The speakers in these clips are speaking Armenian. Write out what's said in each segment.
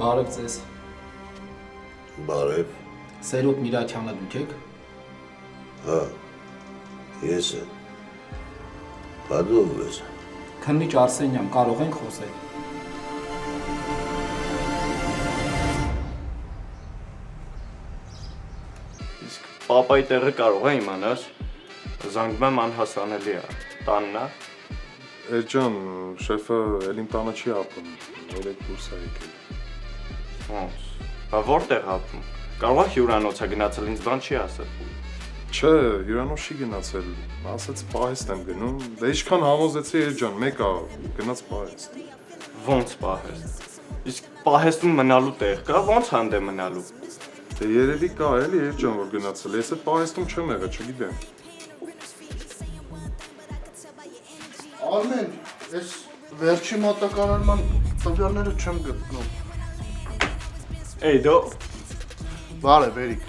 Բարև ձեզ։ Բարև։ Սերոբ Միրաքյանը դուք եք։ Հա, ես եմ։ Բա դու ով ես։ Քննիչ Արսենյան, կարող ենք խոսել։ Իսկ պապայի տեղը կարող է իմանալ։ Զանգում եմ անհասանելի է։ Տանն է։ Էջան, շեֆը էլ իմ տանը չի ապրում, երեք դուրս է եկել։ Ոնց։ Բա որտեղ ապրում։ Կարող է հյուրանոց է գնացել, ինձ բան չի ասել։ Չէ, հյուրանոց չի գնացել, ասեց պահեստ եմ գնում, դե ինչքան համոզեցի Էջան, մեկ է գնաց պահեստ։ Ոնց պահեստ։ Իսկ պահեստում մնալու տեղ կա, ոնց հանդե մնալու։ Դե երևի կա էլի Էջան, որ գնացել, ես այդ պահեստում չեմ եղել, չգիտեմ։ Արմեն, ես վերջի մատակարարման տվյալները չեմ գտնում։ Էй դու Բարև, Էրիկ։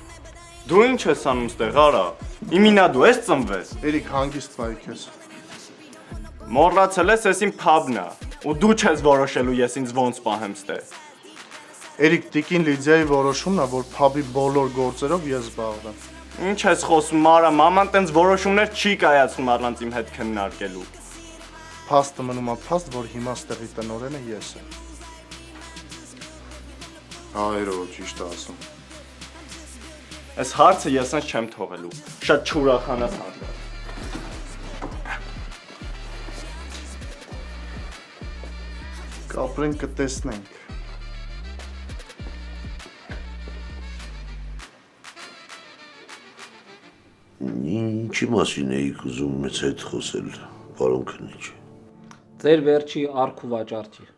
դու ինչ ես անում ստեղ, արա։ Իմինա դու ես ծնվել։ Էրիկ, հանգիստ վայ քեզ։ Մոռացել ես իմ փաբն է, ու դու չես որոշելու ես ինձ ոնց պահեմ ստեղ։ Էրիկ, Տիկին Լիդիայի որոշումն է, որ փաբի բոլոր գործերով ես զբաղվեմ։ Ինչ ես խոսում, արա, մաման տենց որոշումներ չի կայացնում առանց իմ հետ քննարկելու։ Փաստը մնում է փաստ, որ հիմա ստեղի տնօրենը ես եմ։ Այրո, ճիշտ է ասում։ Այս հարցը ես ինձ չեմ թողելու։ Շատ չուրախանաս հանդար։ Կապրենք կտեսնենք։ Ինչի մասին էիք ուզում մեզ հետ խոսել, պարոն քննիչ։ Ձեր վերջի արք ու վաճառքի։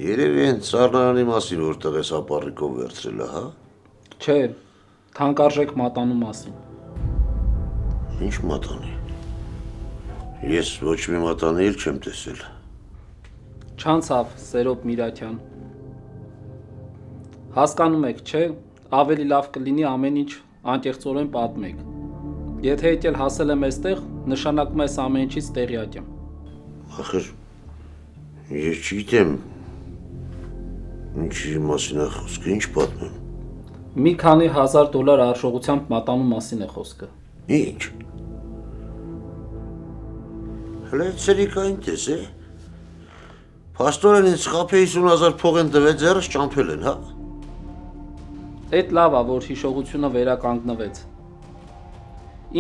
Երևի են ծառնարանի մասին, որտեղ ես ապառիկով վերցրել է, հա։ Չէ, թանկարժեք մատանու մասին։ Ինչ մատանի։ Ես ոչ մի մատանի էլ չեմ տեսել։ Չանցավ, Սերոբ Միրաքյան։ Հասկանում եք, չէ, ավելի լավ կլինի ամեն ինչ անկեղծորեն պատմեք։ Եթե եկել հասել եմ այստեղ, նշանակում է այս ամեն ինչից տեղյակ եմ։ Ախր, ես չգիտեմ, ինչի մասին է խոսքը, ինչ պատմեմ։ Մի քանի $1000 արժողությամբ մատանու մասին է խոսքը։ Ինչ։ Հլե ծերիկ այնտես է։ Պաստորեն ինձ խապե 50,000 փող են տվել, ձեռս ճամփել են, հա։ Էդ լավ է, որ հիշողությունը վերականգնվեց։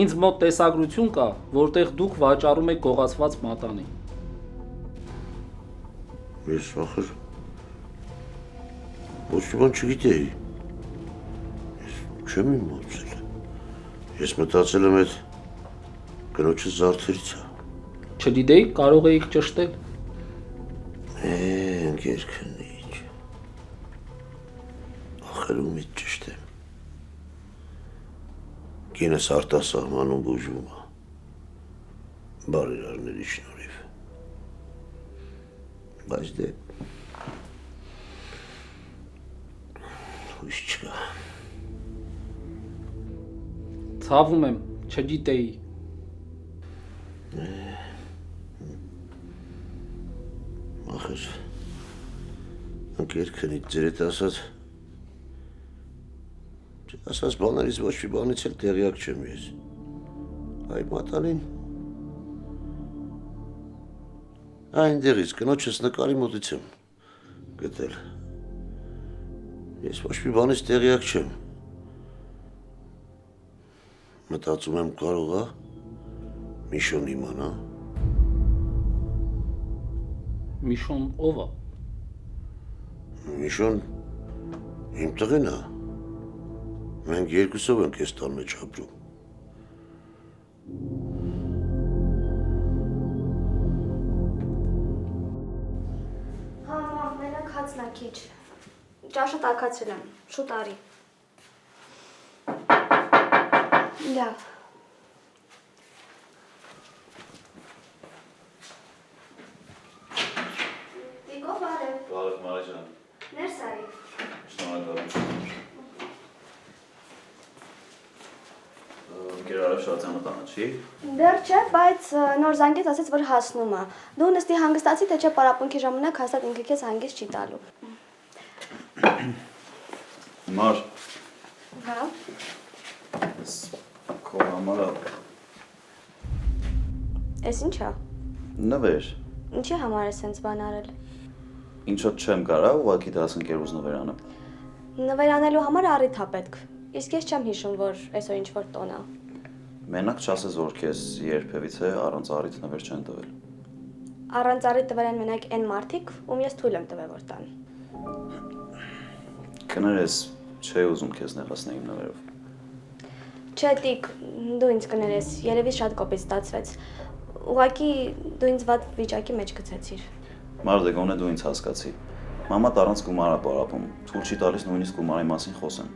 Ինձ մոտ տեսագրություն կա, որտեղ դուք վաճառում եք գողացված մատանի։ Ես ախր ոչ մի բան չգիտեի։ Ես չեմ իմացել։ Ես մտածել եմ այդ կնոջը զարդերից է։ Չգիտեիք, կարող էիք ճշտել։ Ընկեր քննիչ։ Ախր ումից ճշտեմ։ Կինս արտասահմանում բուժվում է։ Բարերարների շնորհիվ։ Բայց դե հույս չկա։ Ցավում եմ, չգիտեի։ Ախր ընկեր քննիչ ձեր հետ ասած բաներից ոչ մի բանից էլ տեղյակ չեմ ես։ Այ մատանին այնտեղից կնոջս նկարի մոտից եմ գտել։ Ես ոչ մի բանից տեղյակ չեմ։ Մտածում եմ կարող է Միշոն իմանա։ Միշոն ով է։ Միշոն իմ տղեն է։ Մենք երկուսով ենք այս տան մեջ ապրում։ Հա, մենակ հացն է քիչ։ Ճաշը տաքացրել եմ, շուտ արի։ Լավ։ Տիկո բարև։ Բարև Մարի ջան։ Ներս արի։ Շնորհակալություն։ Գերարը Շատյանը տանը չի։ Դեռ չէ, բայց նոր զանգեց ասեց, որ հասնում է։ Դու նստի հանգստացի, թե չէ պարապմունքի ժամանակ հաստատ ինքը քեզ հանգիստ չի տալու։ Մար, Հա։ քո համարը Էս ի՞նչ է։ նվեր։ Ինչի համար է սենց բան արել։ Ինչոց չեմ կարա, ուղղակի դասընկերուց նվերանը։ Նվերանելու համար առիթ է պետք։ Իսկ ես չեմ հիշում, որ այսօր ինչ-որ տոն է։ Մենակ չասես, որ քեզ երբևիցե առանց առիթ նվեր չեն տվել։ Առանց առիթ տվել են մենակ այն մարդիկ, ում ես թույլ եմ տվել որ տան։ Կներես, չէի ուզում քեզ նեղացնել իմ նվերով։ Չէ, տիկ, դու ինձ կներես, երևի շատ կոպիտ ստացվեց։ Ուղղակի դու ինձ վատ վիճակի մեջ գցեցիր։ Մարդը գոնե դու ինձ հասկացի։ Մամա առանց գումար է պարապում, թույլ չի տալիս նույնիսկ գումարի մասին խոսեն։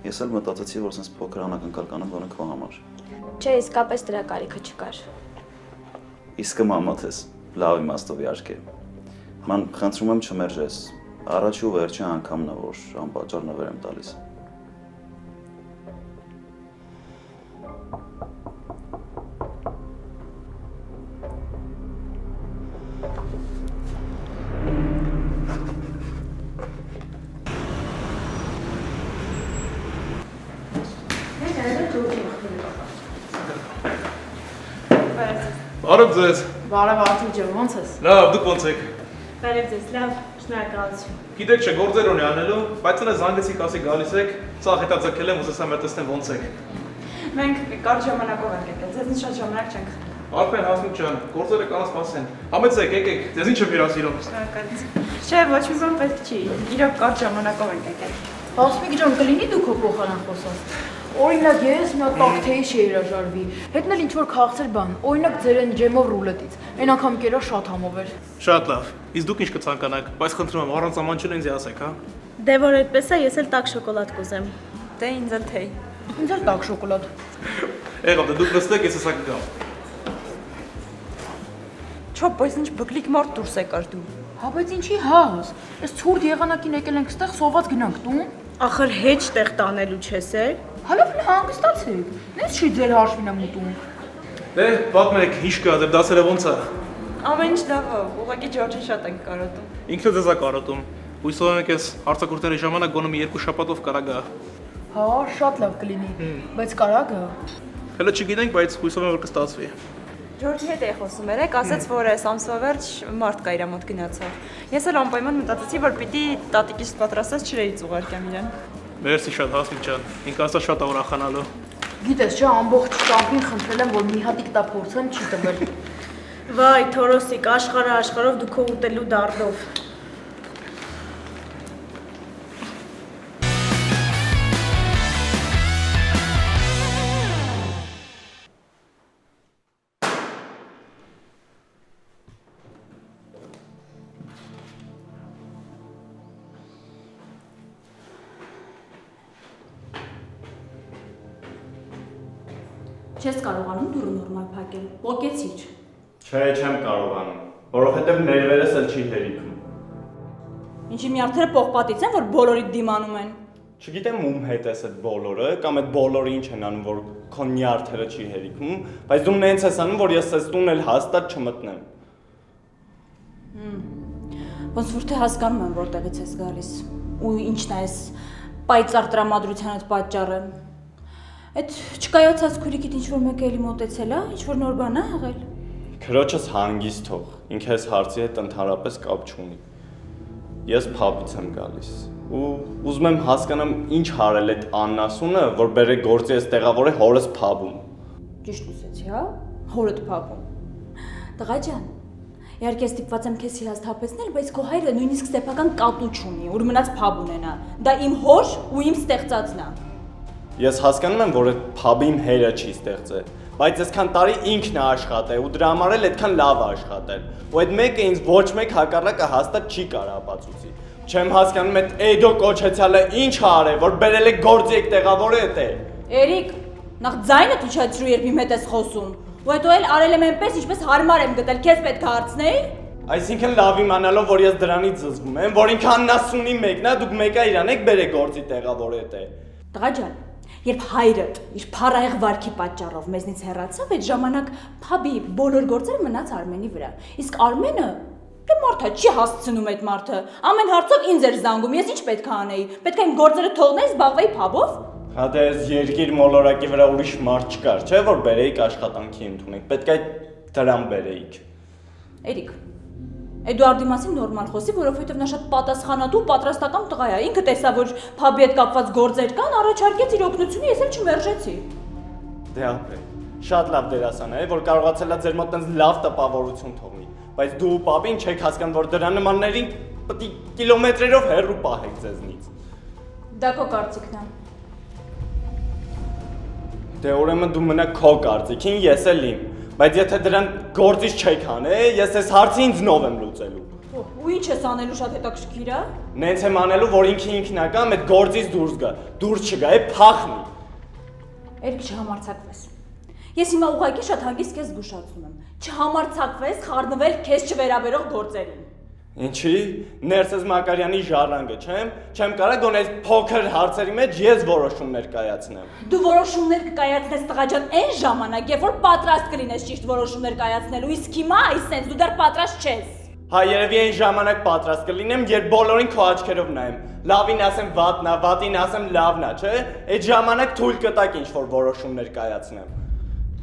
Ես էլ մտածեցի, որ sense փոքր անակնկալ կանեմ գոնե քո համար։ Չէ, իսկապես դրա կարիքը չկար։ Իսկ մամադ ես, լավ իմաստով իհարկե։ Ման խնդրում եմ չմերժես։ Առաջի ու վերջի անգամն է, որ անպատճառ նվեր եմ տալիս։ Բարև ձեզ։ Բարև Արթուր ջան, ո՞նց ես։ Լավ, դուք ո՞նց եք։ Բարև ձեզ, լավ, շնորհակալություն։ Գիտեք չէ, գործեր ունի անելու, բայց նա զանգեցիք ասի գալիս եք, սա հետաձգել եմ, ուզեցա մտածեմ ոնց եք։ Մենք կարճ ժամանակով ենք եկել, ձեզ շատ ժամանակ չենք։ Արփեն Հասմիկ ջան, գործերը կանսպասեն։ Համեցեք, եկեք, ձեզ ինչ եմ հյուրասիրում։ Շնորհակալություն։ Չէ, ոչ մի բան պետք չի, իրոք կարճ ժամանակով ենք եկել։ Հասմիկ ջան, կլինի դու քո փոխարեն խոսած։ Օրինակ ես մի հատ տակթեյի շեյրաժարվի, հետն էլ ինչ-որ քաղցր բան, օրինակ ձեր են ջեմով ռուլետից, այն անգամ կերա շատ համով էր։ Շատ լավ։ Իսկ դուք ինչ կցանկանաք, բայց խնդրում եմ առանց ամանջին ինձ ասեք, հա։ Դե որ այդպես է, ես էլ տաք շոկոլադ կուզեմ։ Դե ինձ էլ թեյ։ Ինձ էլ տակ շոկոլադ։ Եղավ, դե դուք նստեք, ես հեսա կգամ։ Չո, բայց ինչ բկլիկ մարդ դուրս եկար դու։ Հա, բայց ինչի հաս։ Այս ցուրտ եղանակին եկել ենք ստեղ, սոված գնանք տուն։ Ախր հետ տեղ տանելու չես է։ Հալով հանգստացեք։ Նես չի ձեր հաշվին եմ ուտում։ Դե, պատմեք, ինչ կա, դեռ դասերը ոնց է։ Ամեն ինչ լավ է, ուղղակի Ջորջին շատ ենք կարոտում։ Ինքնը ձեզ է կարոտում։ Հույսով եմ ես հարցակուրտերի ժամանակ գոնե մի 2 շաբաթով կարա գա։ Հա, շատ լավ կլինի, բայց կարա գա։ Հələ չգիտենք, բայց հույսով եմ որ կստացվի։ Ջորջի հետ էի խոսում երեք, ասաց, որ այս ամսվա վերջ մարդ կա իր մոտ գնացավ։ Ես էլ անպայման մտածեցի, որ պիտի տատիկից պատրաստած չրերից ուղարկեմ իրեն։ Մերսի շատ Հասմիկ ջան, ինքը ասա շատ է ուրախանալու։ Գիտես, չէ, ամբողջ շամփին խնդրել եմ, որ մի հատ իգտա փորձեմ, չի տվել։ Վայ, Թորոսիկ, աշխարհով դու քո ուտելու դարդով։ Չես կարողանում դուրը նորմալ փակել, պոկեցիր։ Չէ, չեմ կարողանում, որովհետև ներվերս էլ չի հերիքում։ Ինչի միարդերը պողպատից են, որ բոլորիդ դիմանում են։ Չգիտեմ ում հետ ես այդ բոլորը, կամ այդ բոլորը ինչ են անում, որ քո նյարդերը չի հերիքում, բայց դու նենց ես անում, որ ես այս տուն էլ հաստատ չմտնեմ։ Ոնց որ թե հասկանում եմ, որտեղից ես գալիս, ու ինչն է այս պայծառ տրամադրությանդ պատճառը։ Այդ չկայացած քուրիկիդ ինչ-որ մեկը էլի մոտեցել է, ինչ-որ նոր բան է եղել։ Քրոջս հանգիստ թող, ինքը այս հարցի հետ ընդհանրապես կապ չունի։ Ես փաբից եմ գալիս ու ուզում եմ հասկանամ ինչ հարել այդ Աննասունը, որ բերե գործի ես տեղավորե հորս փաբում։ Ճիշտ լսեցի, հա։ Հորդ փաբում։ Տղա ջան, իհարկե ստիպված եմ քեզ հիասթափեցնել, բայց քո հայրը նույնիսկ սեփական կատու չունի, որ մնաց փաբ ունենա։ Դա իմ հոր ու իմ ստեղծածն է։ Ես հասկանում եմ, որ այդ փաբը իմ հերը չի ստեղծել, բայց այսքան տարի ինքն է աշխատել ու դրա համար էլ այդքան լավ է աշխատել։ Ու այդ մեկը ինձ ոչ մեկ հակառակը հաստատ չի կարող ապացուցի։ Չեմ հասկանում այդ Էդո կոչեցյալը ինչ արել, որ բերել է գործի եք տեղավորել է։ Էրիկ, Նախ ձայնդ իջեցրու, երբ իմ հետ ես խոսում։ Ու հետո էլ արել եմ այնպես, ինչպես հարմար եմ գտել, քեզ պետք է հարցնեի։ Այսինքն լավ իմանալով, որ ես դրանից զզվում եմ, որ ինքը աննասունի մեկն է, դուք մեկը իրան եք բերեք գործի տեղավոր հետ է։ Տղա ջան, երբ հայրդ իր փառահեղ վարքի պատճառով մեզնից հեռացավ, այդ ժամանակ փաբի բոլոր գործերը մնաց Արմենի վրա։ Իսկ Արմենը դե մարդը չի հասցնում այդ մարդը։ Ամեն հարցով ինձ էր զանգում, ես ինչ պետք է անեի։ Պետք է իմ գործերը թողնեի, զբաղվեի փաբով։ Հա դե այս երկիր մոլորակի վրա ուրիշ մարդ չկար, չէ՞ որ բերեիք աշխատանքի ընդունեք։ Պետք է դրան բերեիք։ Էրիկ, Էդուարդի մասին նորմալ խոսի, որովհետև նա շատ պատասխանատու, պատրաստական տղա է։ Ինքը տեսավ, որ փաբի հետ կապված գործեր կան, առաջարկեց իր օգնությունը, ես էլ չմերժեցի։ Դե ապե, շատ լավ դերասան է, որ կարողացել է ձեր մոտ տենց լավ տպավորություն թողնի, բայց դու պապին չեք հասկանում, որ դրա նմաններին պետք է կիլոմետրերով հեռու պահեք ձեզնից։ Դա քո կարծիքն է։ Դե ուրեմն դու մնա քո կարծիքին, ես էլ իմ, բայց եթե դրան գործից չեք հանել, ես այս հարցը ինձ նով եմ լուծելու։ Ու ինչ ես անելու, շատ հետաքրքիր է։ Նենց եմ անելու, որ ինքը ինքնական այդ գործից դուրս գա, դուրս չգա, է փախնի։ Էրիկ, չհամարցակվես։ Ես հիմա ուղղակի շատ հանգիստ քեզ զգուշացնում եմ։ Չհամարցակվես խառնվել քեզ չվերաբերող գործերին։ Ինչի՞, Ներսես Մակարյանի ժառանգը չեմ կարա գոնե այս փոքր հարցերի մեջ ես որոշումներ կայացնեմ։ Դու որոշումներ կկայացնես տղա ջան այն ժամանակ, երբ որ պատրաստ կլինես ճիշտ որոշումներ կայացնելու, իսկ հիմա այսպես դու դեռ պատրաստ չես։ Հա երևի այն ժամանակ պատրաստ կլինեմ, երբ բոլորին քո աչքերով նայեմ։ Լավին ասեմ վատն է, վատին ասեմ լավն է, չէ՞։ Այդ ժամանակ թույլ կտակ ինչ որ որոշումներ կայացնեմ։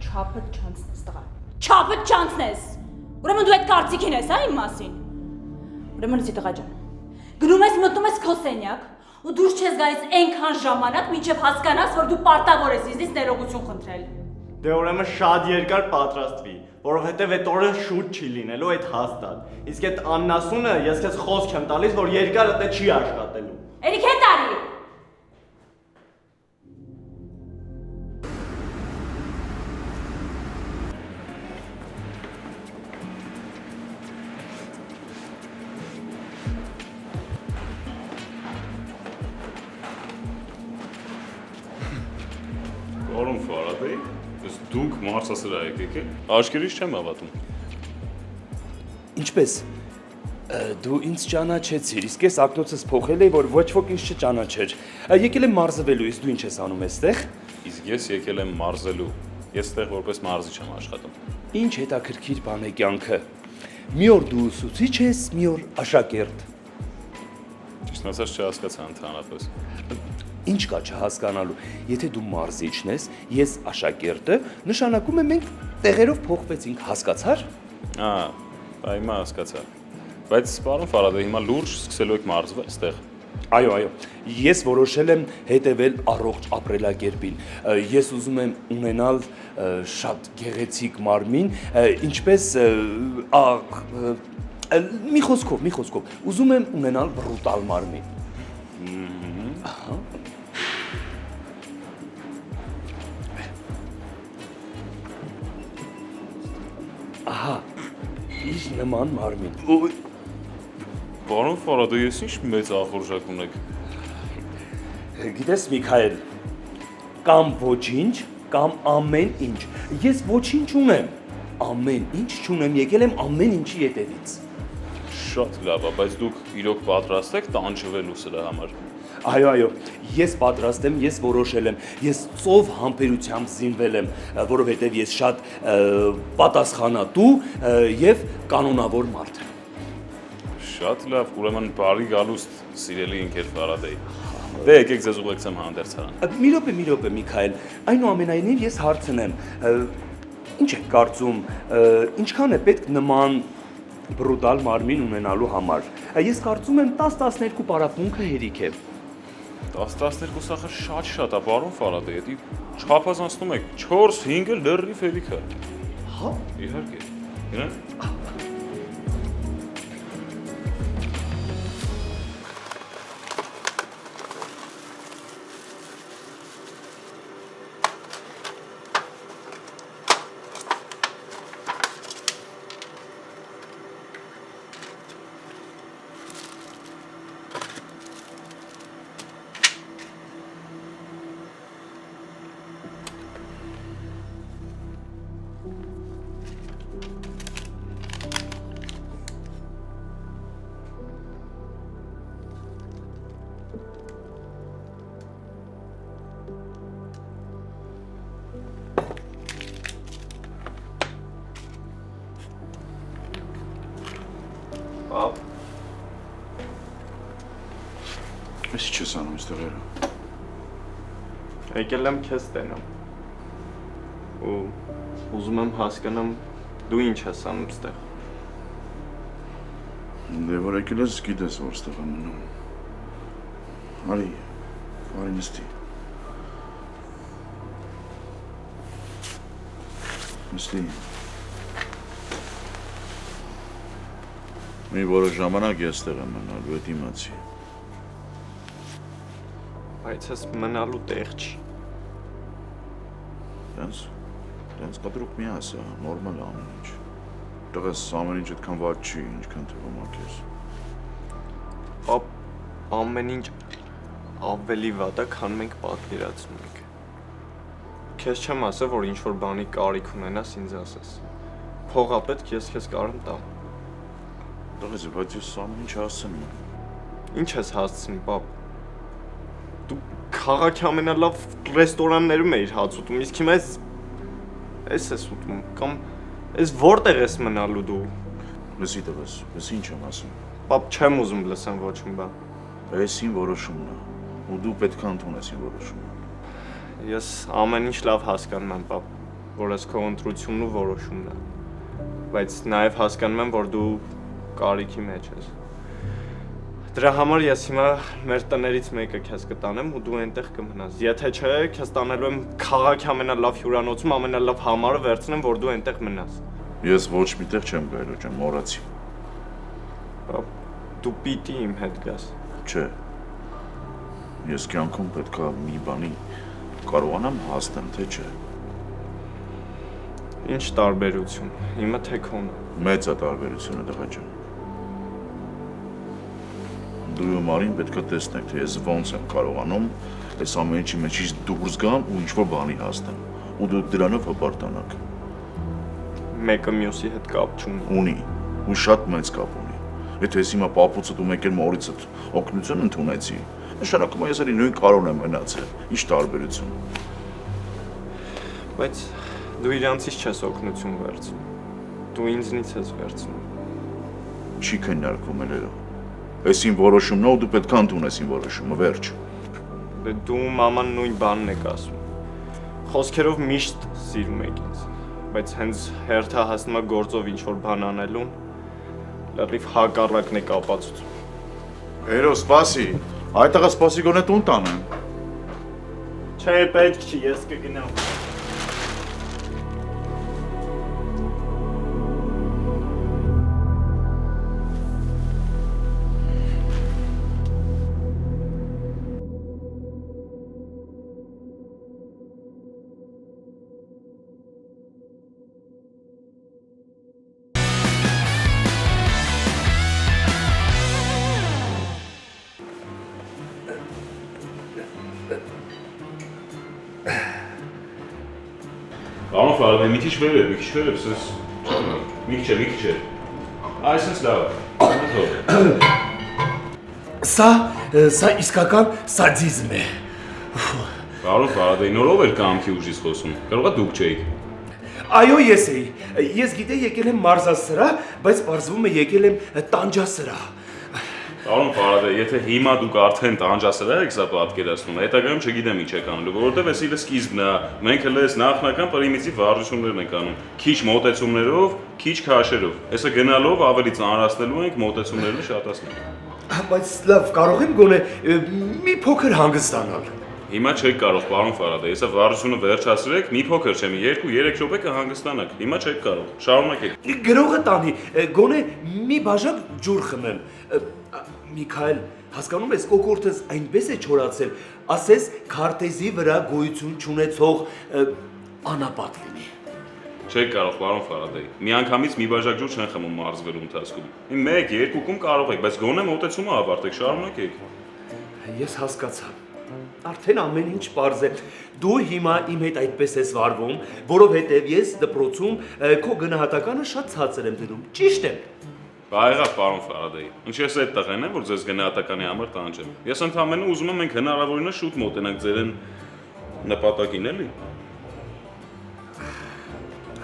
Չափդ չանցնես տղա։ Չափդ չանցնես։ Ուրեմն դու այդ կարծիքին ես, հա իմ մասին։ Ուրեմն լսի տղա ջան։ Գնում ես մտնում ես քո սենյակ ու դուրս չես գալիս այնքան ժամանակ, մինչև հասկանաս, որ դու պարտավոր ես ինձնից ներողություն խնդրել։ Դե ուրեմն շատ երկար պատրաստվի, որովհետև այդ օրը շուտ չի լինելու, այդ հաստատ։ Իսկ այդ աննասունը ես քեզ խոսք եմ տալիս, որ երկար դե չի աշխատելու։ Էրիկ հետ արի։ Պարոն Ֆարադեի, դուք մարզասրահ եք եկել, աչքերից չեմ հավատում։ Ինչպես, դու ինձ ճանաչեցիր, իսկ ես ակնոցս փոխել էի, որ ոչ ոք ինձ չճանաչեր։ Եկել եմ մարզվելու, իսկ դու ինչ ես անում այստեղ։ Իսկ ես եկել եմ մարզելու, ես այստեղ որպես մարզիչ եմ աշխատում։ Ինչ հետաքրքիր բան է կյանքը։ Մի օր դու ուսուցիչ ես, մի օր աշակերտ։ Ճիշտ ասած չհասկացա ընդհանրապես։ Ինչ կա չհասկանալու, եթե դու մարզիչն ես, ես աշակերտը, նշանակում է մենք տեղերով փոխվեցինք, հասկացար։ Հիմա հասկացա։ Բայց պարոն Ֆարադե, հիմա լուրջ սկսելու եք մարզվել այստեղ։ Այո, ես որոշել եմ հետևել առողջ ապրելակերպին։ Ես ուզում եմ ունենալ շատ գեղեցիկ մարմին, ինչպես մի խոսքով, ուզում եմ ունենալ բրուտալ մարմին։ Ահա, իր նման մարմին։ Պարոն Ֆարադե, ես ինչ մեծ ախորժակ ունեք։ Գիտես Միքայել, կամ ոչինչ, կամ ամեն ինչ։ Ես ոչինչ ունեմ, ամեն ինչ չունեմ, եկել եմ ամեն ինչի ետևից։ Շատ լավ է, բայց դուք իրոք պատրաստ եք տանջվելու սրա համար։ Այո, ես պատրաստ եմ, ես որոշել եմ, ես ծով համբերությամբ զինվել եմ, որովհետև ես շատ պատասխանատու եւ կանոնավոր մարդ եմ։ Շատ լավ, ուրեմն բարի գալուստ, սիրելի ընկեր Ֆարադեի։ Դե եկեք ձեզ ուղեկցեմ հանդերձարան։ Մի րոպե Միքայել, այնուամենայնիվ ես հարցնեմ, ինչ եք կարծում, ինչքան է պետք նման բրուտալ մարմին ունենալու համար։ Ես կարծում եմ 10-12 պարապմունքը հերիք է։ 10-12 սախը շատ է, պարոն Ֆարադե, դի չափազանցնում եք 4-5-ը լրիվ հերիք է։ Հա։ Իհարկե։ Գնա։ չես անում այստեղերը։ Եկել եմ քեզ տենամ։ Ու ուզում եմ հասկանամ դու ինչ ես անում այստեղ։ Դե որ եկել ես, գիտես որ այստեղ եմ մնում։ Արի նստի։ Նստի։ Մի որոշ ժամանակ ես այստեղ եմ մնալու, էդ իմացի։ Բայց ես մնալու տեղ չի։ Դենց կտրուկ մի ասա, նորմալ ամեն ինչ։ Տղես ամեն ինչ այդքան վատ չի, ինչքան թվում ա քեզ։ Ամեն ինչ ավելի վատ է, քան մենք պատկերացնում ենք։ Քեզ չեմ ասա, որ ինչ որ բանի կարիք ունենաս ինձ ասես։ Փողա պետք ես քեզ կարեմ տամ։ Տղես, բայց ես ամեն ինչ հասցնում եմ։ Ինչ ես հասցնում, պապ։ Դու քաղաքի ամենալավ ռեստորաններում էիր հաց ուտում, իսկ հիմա ես ուտում, կամ ես որտեղ ես մնալու դու։ Լսի տղես, ես ինչ եմ ասում։ Պապ, չեմ ուզում լսեմ ոչ մի բան։ Այս իմ որոշումն է, ու դու պետք է ընդունես իմ որոշումը։ Ես ամեն ինչ լավ հասկանում եմ, պապ, որ ես քո ընտրությունն ու որոշումն է։ Բայց նաև հասկանում եմ, որ դու կարիքի մեջ ես։ Դրա համար ես հիմա մեր տներից մեկը քեզ կտանեմ ու դու այնտեղ կմնաս։ Եթե չէ, քեզ տանելու եմ քաղաքի ամենալավ հյուրանոցում, ամենալավ համարը վերցնեմ, որ դու այնտեղ մնաս։ Ես ոչ միտեղ չեմ գայլու ջան, մոռացի։ Պապ, դու պիտի իմ հետ գաս։ Չէ։ Ես կյանքում պետք է մի բանի կարողանամ հասնեմ, թե չէ։ Ինչ տարբերություն, հիմա թե քոնը։ Մեծ է տարբերությունը, տղա ջան։ Դու ու Մարին պետք է տեսնեք, թե ես ոնց եմ կարողանում այս ամեն ինչի մեջից դուրս գամ ու ինչ-որ բանի հասնեմ։ Ու դու դրանով հպարտանաք։ Մեկը մյուսի հետ կապ չունի։ Ունի, ու շատ մեծ կապ ունի։ Եթե ես հիմա պապուծդ ու մեկ էլ մորիցդ օգնություն ընդունեցի, նշանակում է ես էլի նույն կարոն եմ մնացել։ Ինչ տարբերություն։ Բայց դու իրանցից չես օգնություն վերցնում։ Դու ինձնից ես վերցնում։ Չի քննարկվում էլ։ Այս իմ որոշումն է ու դու պետք է ընդունես իմ որոշումը, վերջ։ Դե դու մաման նույն բանն եք ասում։ Խոսքերով միշտ սիրում եք ինձ, բայց հենց հերթը հասնում է գործով ինչ-որ բան անելուն, լրիվ հակառակն եք ապացուցում։ Հերո, սպասի, այդ տղա սպասի գոնե տուն տանեմ։ Չէ, պետք չի, ես կգնամ։ Պարոն Ֆարադե, մի քիչ վերև, սես մի քիչ է։ Այսպես լավ է։ Սա իսկական սադիզմ է։ Պարոն Ֆարադե, նորով էր կամքի ուժից խոսում։ Կարող է դուք չէիք։ Այո, ես էի։ Ես գիտեի եկել եմ մարզասրահ, բայց պարզվում է եկել եմ տանջասրահ։ Պարոն Ֆարադե, եթե հիմա դուք արդեն տանջասրահ եք սա պատկերացնում, հետագայում չգիտեմ ինչ եք անելու, որովհետև էս իլը սկիզբն է, մենք հենց այս նախնական պրիմիտիվ վարժություններն ենք անում, քիչ մոտեցումներով, քիչ քաշերով։ Հեսա գնալով ավելի ծանրացնելու ենք, մոտեցումներն շատացնելու։ Բայց լավ, կարող եմ գոնե մի փոքր հանգստանալ։ Հիմա չեք կարող, պարոն Ֆարադե, հեսա վարժությունը վերջացրեք, մի փոքր չէ, մի 2-3 րոպե կհանգստանաք։ Հիմա չեք կարող, շարունակեք։ Գրողը տանի, գոնե մի բաժակ ջուր խմեմ։ Միքայել, հասկանում ես, կոկորդս այնպես է չորացել, ասես քարտեզի վրա գոյություն չունեցող անապատ լինի։ Չեք կարող, պարոն Ֆարադե, միանգամից մի բաժակ ջուր չեն խմում մարզվելու ընթացքում։ 1-2 կարող եք, բայց գոնե մոտեցումը ավարտեք, շարունակեք։ Ես հասկացա։ Արդեն ամեն ինչ պարզ է։ Դու հիմա իմ հետ այդպես ես վարվում, որովհետև ես դպրոցում քո գնահատականը շատ ցածր եմ դնում։ Ճիշտ եմ։ Բայղա, պարոն Ֆարադե, ինչ ես այդ տղեն եմ, որ ձեզ գնահատականի համար տանջեմ։ Ես ընդհանրապես ուզում եմ մենք հնարավորինս շուտ մոտենանք ձեր նպատակին, էլի։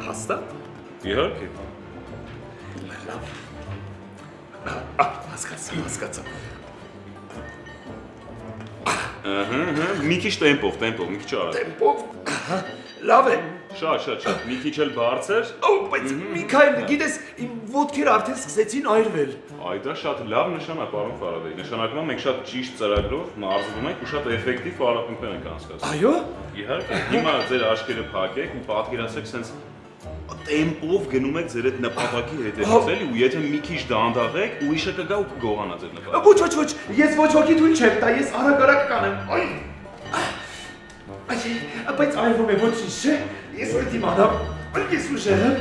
Հաստատ։ Իհարկե։ Լավ։ Հասկացա։ Մի քիչ տեմպով, մի քիչ արագ։ Տեմպով։ Լավ է։ Շատ, մի քիչ էլ բարձր։ Բայց Միքայել, գիտես, իմ ոտքերը արդեն սկսեցին այրվել։ Այ դա շատ լավ նշան է, պարոն Ֆարադեյ։ Նշանակում է մենք շատ ճիշտ ծրագրով մարզվում ենք ու շատ էֆեկտիվ պարապմունքներ ենք անցկացնում։ Այո։ Իհարկե, հիմա ձեր աչքերը փակեք ու պատկերացրեք սենց տեմպով գնում եք ձեր այդ նպատակի հետևից էլի ու եթե մի քիչ դանդաղեք, ուրիշը կգա ու կգողանա ձեր նպատակը։ Ոչ, ես ոչ ոքի թույլ չեմ տա, ես արագ կանեմ։ Բայց այրվում է ոչինչ չէ։ Ես պետք եմ իմանամ, ես ուժեղ եմ։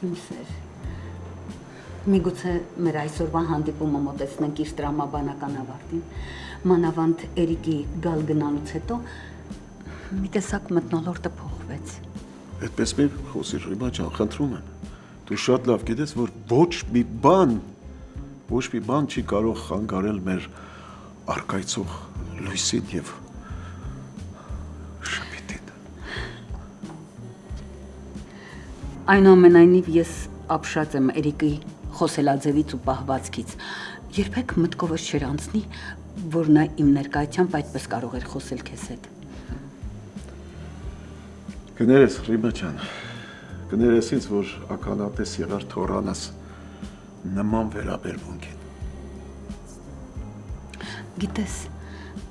Իմ սեր, միգուցե մեր այսօրվա հանդիպումը մոտեցնենք իր տրամաբանական ավարտին, մանավանդ Էրիկի գալ գնալուց հետո մի տեսակ մթնոլորտը փոխվեց։ Այդպես մի խոսիր, Ռիմա ջան, խնդրում եմ։ Դու շատ լավ գիտես, որ ոչ մի բան չի կարող խանգարել մեր արկայծող լույսին եւ շփիթին։ Այնուամենայնիվ ես ապշած եմ Էրիկի խոսելաձևից ու պահվածքից։ Երբեք մտքովս չէր անցնի, որ նա իմ ներկայությամբ այդպես կարող էր խոսել քեզ հետ։ Կներես, Ռիմա ջան, կներես ինձ, որ ականատես եղար թորանաս նման վերաբերմունքին։ Գիտես,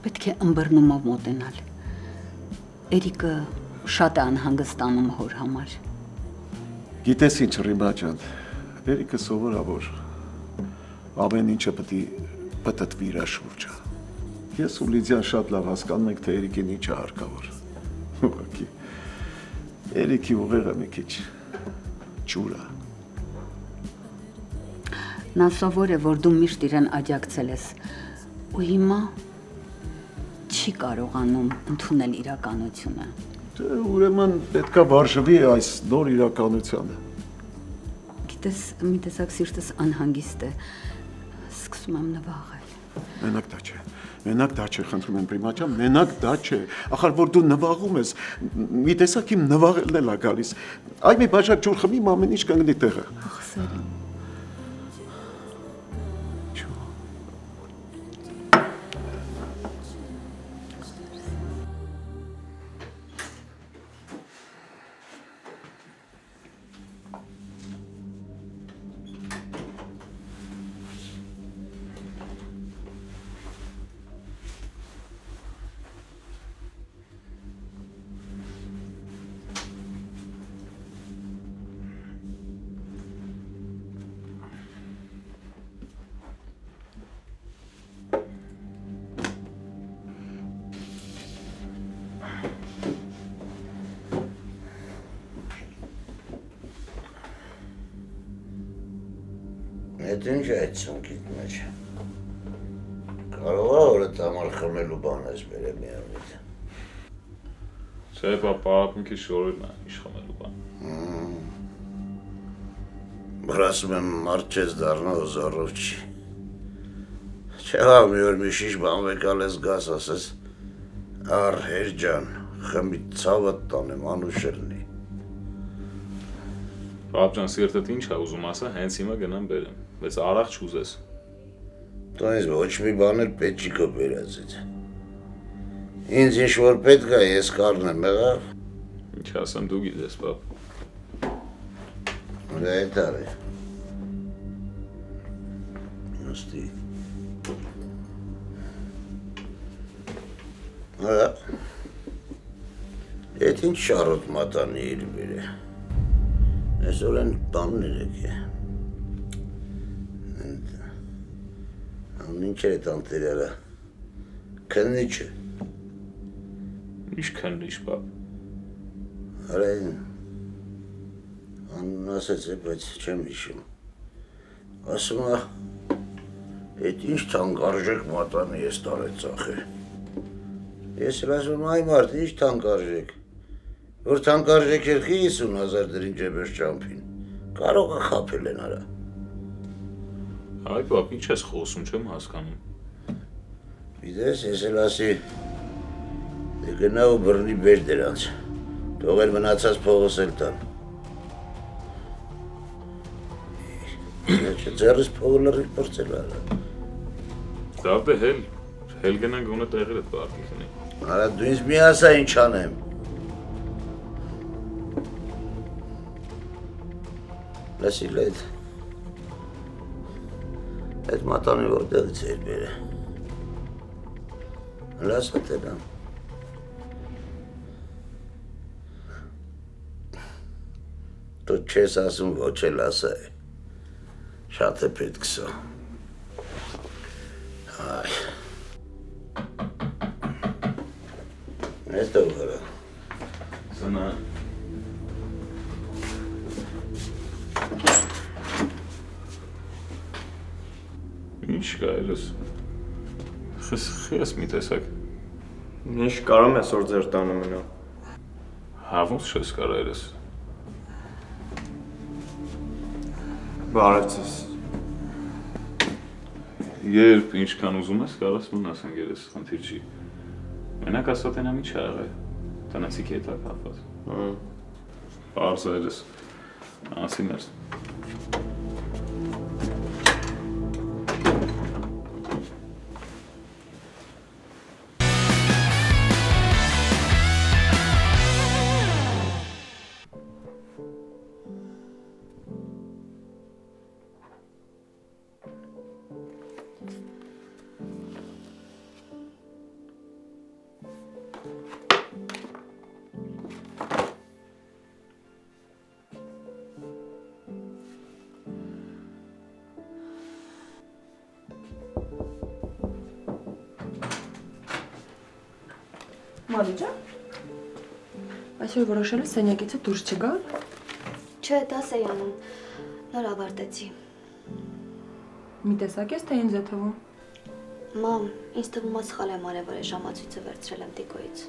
պետք է ըմբռնումով մոտենալ։ Էրիկը շատ է անհանգստանում հոր համար։ Գիտես ինչ, Ռիմա ջան, Էրիկը սովորավոր ամեն ինչը պետք է պտտվի իր շուրջը։ Ես ու Լիդիան շատ լավ հասկանում ենք, թե Էրիկին ինչ է հարկավոր։ Ուղղակի Էրիկի ուղեղը մի քիչ ջուր է։ Նա սովոր է, որ դու միշտ իրեն աջակցել ես ու հիմա չի կարողանում ընդունել իրականությունը։ Ուրեմն պետքա վարժվի այս նոր իրականությանը։ Գիտես, մի տեսակ սիրտս անհանգիստ է, սկսում եմ նվաղել։ Մենակ դա չէ, խնդրում եմ Ռիմա ջան, մենակ դա չէ։ Ախր որ դու նվաղում ես, մի տեսակ իմ նվաղելն էլ է գալիս։ Այ մի բաժակ ջուր խմի, ամեն ինչ կանգնի տեղը։ Ախ, սերի։ Այդ ինչ է այդ ծնկիտ մեջ։ Կարող է օրդ համար խմելու բան ես բերել միամիտ։ Չէ, պարապմունքի շորերն է, ինչ խմելու բան։ Որ ասում եմ մարդ չես դառնա ու զառով չի։ Չէ, մի օր մի շիշ բան վեկալ ես գաս ասես, ար հեր ջան, խմի ցավդ տանեմ, անուշ ելնի։ Պապ ջան, սիրտդ ինչ է ուզում ասա, հենց հիմա գնամ բերեմ, բայց արաղ չուզես։ Դու ինձ ոչ մի բան էլ պետք չի քո բերածից։ Ինձ ինչ որ պետք է, ես կառնեմ, եղավ։ Ինչ ասեմ, դու գիտես, պապ։ Դա է տարի։ Նստի։ Հա։ Էդ ինչ շարոտ մատանի իր բերե։ Այսօր են բաններ եք է։ Ինչ է այդ անտերյալը։ Քննիչ է։ Ինչ քննիչ, պապ։ Արա այն անուն ասեց է, բայց չեմ հիշում։ Ասում է, էդ ինչ թանկարժեք մատանի ես տարեց ծախե։ Ես էլ ասում այ մարդ, ինչ թանկարժեք։ Որ թանկարժեք էր 50,000 դրին ջեբես ճամփին։ Կարող է խապել են արա։ Այ պապ, ինչ ես խոսում, չեմ հասկանում։ Գիտես, ես էլ ասի, դե գնա ու բռնի բեր դրանց, թող էլ մնացած փողս էլ տան։ Ձեռս փողը լրիվ պրծել արա։ Դավ դե հել գնանք գոնե տեղերը պարտիքնի։ Արա դու ինձ մի ասա ինչ անեմ։ Լսի լեդ։ Այդ մատանի որտեղից էր բերը։ Լասա տենամ։ Դու չես ասում ոչ էլ ասա է։ Շատ է պետք սա։ Այ։ Հետո վրա։ Սնա։ Ինչ կա էլս։ Խես մի տեսակ։ Ինչ կարամ ես որ ձեր տանը մնա։ Հավոս չես կարա էլս։ Բարևձեզ։ Երբ ինչքան ուզում ես, կարաս մնաս ընկերս, խնդիր չի։ Մենակ ասա տենամ ինչ աղը, տնեցիք հետ ակապված։ Պարզ այրս, անցի մերս։ Մանուջա, այսօր որոշել ես սենյակիցը դուրս չգալ։ Չէ, դաս էի անում, նոր ավարտեցի։ Մի տեսակ ես, թե ինձ է թվում։ Մամ, ինձ թվում է սխալ եմ արել, որ ժամացույցը վերցրել եմ Տիկոյից։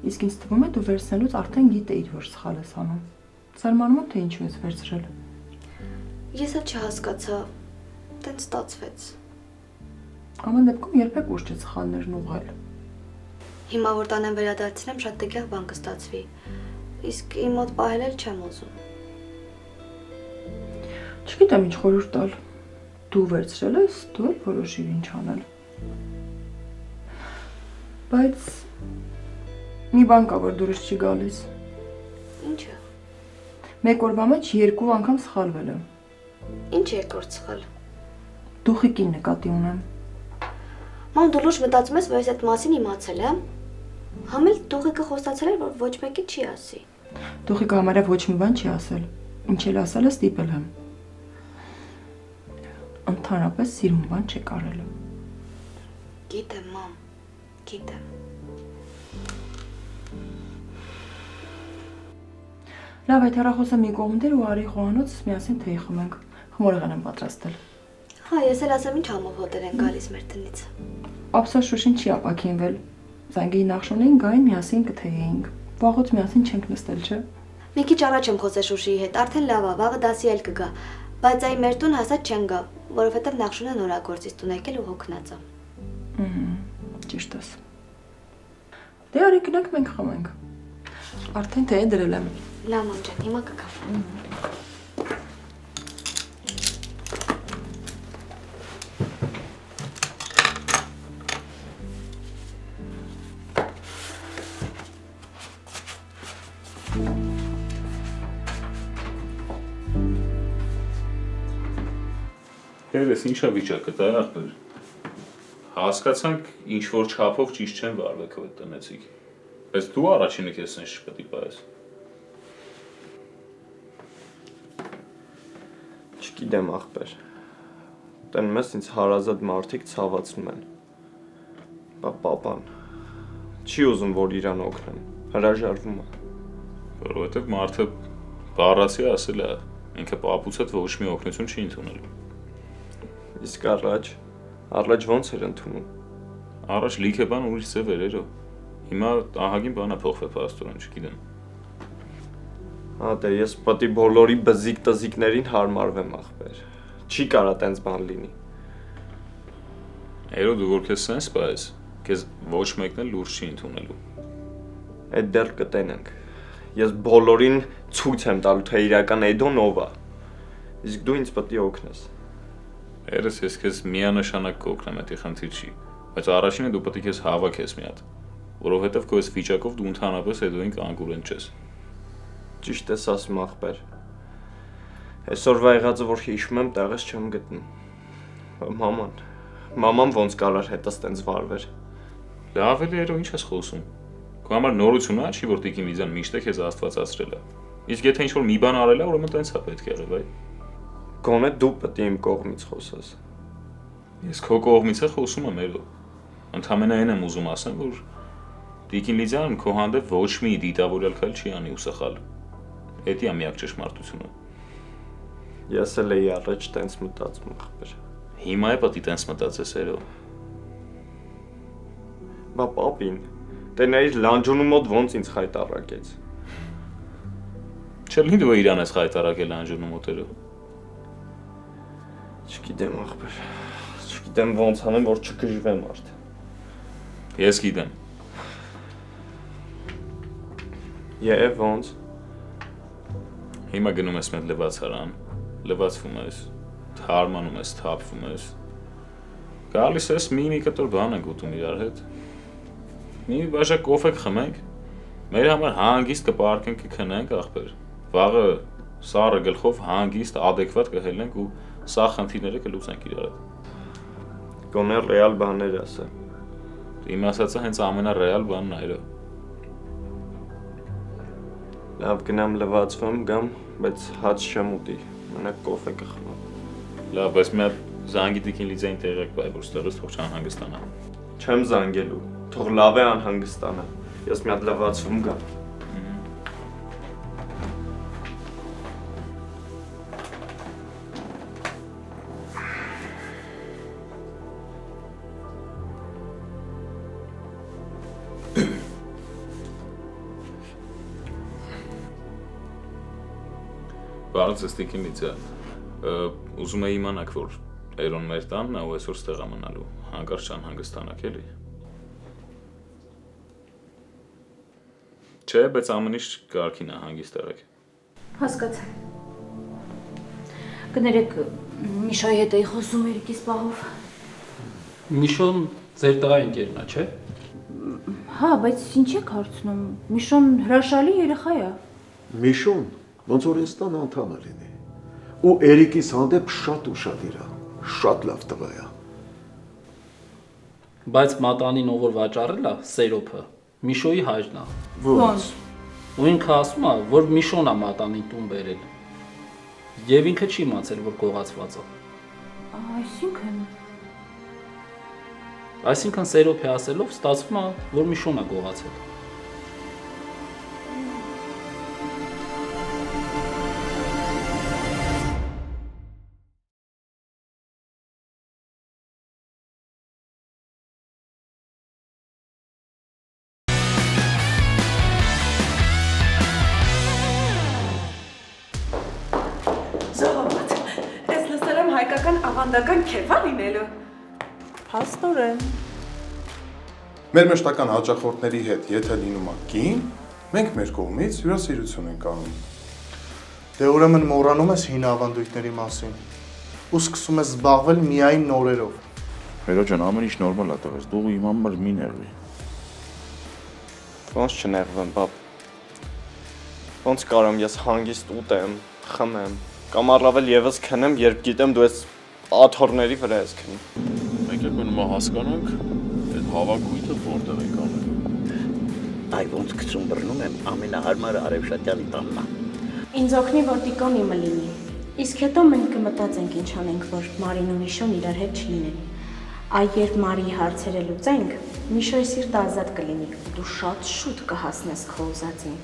Իսկ ինձ թվում է դու վերցնելուց արդեն գիտեիր, որ սխալ ես անում։ Զարմանում եմ, թե ինչու ես վերցրել։ Ես էլ չհասկացա, տենց ստացվեց։ Ամեն դեպքում երբեք ուշ չէ սխալներն ուղղել։ Հիմա որ տանեմ վերադարձնեմ, շատ տգեղ բան կստացվի։ Իսկ իմ մոտ պահել էլ չեմ ուզում։ Չգիտեմ ինչ խորհուրդ տալ։ Դու վերցրել ես, դու էլ որոշիր ինչ անել։ Բայց մի բան կա, որ դուրս չի գալիս։ Ինչը։ Մեկ օրվա մեջ 2 անգամ սխալվել եմ։ Ինչ երկրորդ սխալ։ Դուխիկին նկատի ունեմ։ Մամ, դու լուրջ մտածում ես, որ ես այդ մասին իմացել եմ։ Համ էլ դուխիկը խոստացել էր, որ ոչ մեկի չի ասի։ Դուխիկը համարյա ոչ մի բան չի ասել։ Ինչ էլ ասել է, ստիպել եմ։ Ընդհանրապես սիրուն բան չեք արել։ Գիտեմ, մամ, գիտեմ։ Լավ, այդ հեռախոսը մի կողմ դեր ու արի խոհանոց միասին թեյ խմենք։ Խմորեղեն եմ պատրաստել։ Հա, ես էլ ասեմ ինչ համով հոտեր են գալիս մեր տնից։ Ափսոս Շուշին չի ապակինվել։ Զանգեի նախշոնեին գային միասին կթեյեինք։ Վաղուց միասին չենք նստել, չէ՞։ Մի քիչ առաջ եմ խոսել Շուշիի հետ, արդեն լավ է, վաղը դասի էլ կգա։ Բայց այ մեր տուն հասած չեն գա, որովհետև նախշոնը նորագործից տուն եկել ու հոգնած է։ Ճիշտ ես։ Դե արի գնանք մենք խմենք։ Արդեն թեյ դրել եմ։ Լավ մամ ջան, հիմա կգամ։ Երես ինչա վիճակը դա ախպեր։ Հասկացանք ինչ որ չափով ճիշտ չեն վարվել քո տնեցիք։ Բայց դու առաջինը քեզ sense չպետք է պայես։ Չգիտեմ ախպեր։ Տենում ես ինձ հարազատ մարդիկ ցավացնում են։ Բա պապան չի ուզում որ իրան օգնեմ։ Հրաժարվում է։ Որովհետև մարդը բառացի ասել է, ինքը պապուց հետ ոչ մի օգնություն չի ընդունել։ Իսկ առաջ ոնց էր ընդունում։ Առաջ լիքը բան ուրիշ ձև էր երո։ Հիմա ահագին բան է փոխվել փաստորեն, չգիտեմ։ Հա դե ես պատի բոլորի բզիկ տզիկներին հարմարվեմ ախպեր։ Չի կարա տենց բան լինի։ Երո դու որ քեզ sense պայես, քեզ ոչ մեկն էլ լուրջ չի ընդունելու։ Այդ դեռ կտենենք։ Ես բոլորին ցույց եմ տալու թե իրական Էդոն ով է։ Իսկ դու ինձ պետք է օգնես։ Երես ես քեզ միանշանակ կօգնեմ, դա խնդիր չի, բայց առաջինը դու պետք է քեզ հավաքես մի հատ, որովհետև քո այս վիճակով դու ընդհանրապես հետոին կանգուրեն չես։ Ճիշտ ես ասում ախպեր։ Այսօրվա եղածը որ հիշում եմ, տեղս չեմ գտնում։ Մաման ոնց կարար հետս տենց վարվեր։ Լավ էլի երո ինչ ես խոսում։ Քո համար նորություն է, չի որ Տիկին Լիզան միշտ է քեզ աստվածացրել է։ Իսկ եթե ինչ-որ մի բան արել է, ուրեմն տենց է պետք եղել, այ։ Գոնե դու պետք է իմ կողմից խոսես։ Ես քո կողմից է խոսում եմ երո։ Ընդհանրապես եմ ուզում ասեմ, որ Տիկին Լիզան քո հանդեպ ոչ մի դիտավորյալ քայլ չի անի ու սխալ։ Էդի է միակ ճշմարտությունը։ Ես էլ էի առաջ տենց մտածում ախպեր։ Հիմա է պետք է տենց մտածես երո։ Բա պապին, դե նա իր լանջոնու մոտ ոնց ինձ խայտարակեց։ Չլինի դու իրան ես խայտարակել լանջոնու մոտերո։ Չգիտեմ ախպեր։ Չգիտեմ ոնց անեմ, որ չգժվեմ արդ։ Ես գիտեմ։ Եվ ոնց։ Հիմա գնում ես մեկ լվացարան, լվացվում ես, թարմանում ես, թափվում ես։ Գալիս ես մի կտոր բան ենք ուտում իրար հետ։ Մի բաժակ կոֆե կխմենք։ Մեր համար հանգիստ կպարկենք կքնենք ախպեր։ Վաղը սառը գլխով հանգիստ adekvat կհելնենք ու սա խնդիրները կլուծենք իրար հետ։ Գոնե ռեալ բաներ ասա։ Իմ ասածը հենց ամենառեալ բանն է այո։ Լավ գնամ լվացվում գամ, բայց հաց չեմ ուտի, մենակ կոֆե կխմեմ։ Լավ, բայց մի հատ զանգի Տիկին Լիզային տեղեկ բայ, որ ստեղից թող չանհանգստանա։ Չեմ զանգելու, թող լավ է անհանգստանա, ես մի հատ լվացվում գամ։ Բարդ ես Տիկին Լիզա, ուզում էի իմանաք, որ Էրոն մեր տանն է ու այսօր ստեղ մնալու, հանկարծ չանհանգստանաք էլի։ Չէ, բայց ամեն ինչ կարգին է, հանգիստ եղեք։ Հասկացա։ Կներեք, Միշայի հետ էի խոսում Երիկիս պահով։ Միշոն ձեր տղա ընկերն է, չէ։ Հա, բայց ինչ եք հարցնում։ Միշոն հրաշալի երեխա է։ Միշոն ոնց որ ես տան անդամ է լինի։ Ու Էրիկիս հանդեպ շատ ուշադիր է, շատ լավ տղա է։ Բայց մատանին ով որ վաճառել է, Սերոփը, Միշոյի հայրն է։ Ոնց։ Ու ինքը ասում է, որ Միշոն է մատանին տուն բերել։ Եվ ինքը չի իմացել, որ գողացված է։ Այսինքն Սերոփի ասելով ստացվում է, որ Միշոն է գողացել։ Զողոմատ, ես լսել եմ հայկական ավանդական քեֆա լինելու։ Փաստորեն։ Մեր մշտական հաճախորդների հետ, եթե լինում է կին, մենք մեր կողմից հյուրասիրություն ենք անում։ Դե ուրեմն մոռանում ես հին ավանդույթների մասին ու սկսում ես զբաղվել միայն նորերով։ Հերո ջան, ամեն ինչ նորմալ է տղես, դու իմ համար մի նեղվի։ Ոնց չնեղվեմ, բապ։ Ոնց կարամ ես հանգիստ ուտեմ, խմեմ, կամ առավել եւս քնեմ, երբ գիտեմ դու ես աթոռների վրա ես քնում։ Մենք եկնում հասկանանք, այդ հավաքույթը որտեղ ենք անելու։ Այ ոնց գցում բռնում եմ ամենահարմար Արևշատյանի տանն է։ Ինձ օգնի, որ Տիկոն իմը լինի։ Իսկ հետո մենք կմտածենք ինչ անենք, որ Մարին ու Միշոն իրար հետ չլինեն։ Այ երբ Մարիի հարցերը լուծենք, Միշոյի սիրտը ազատ կլինի, ու դու շատ շուտ կհասնես քո ուզածին։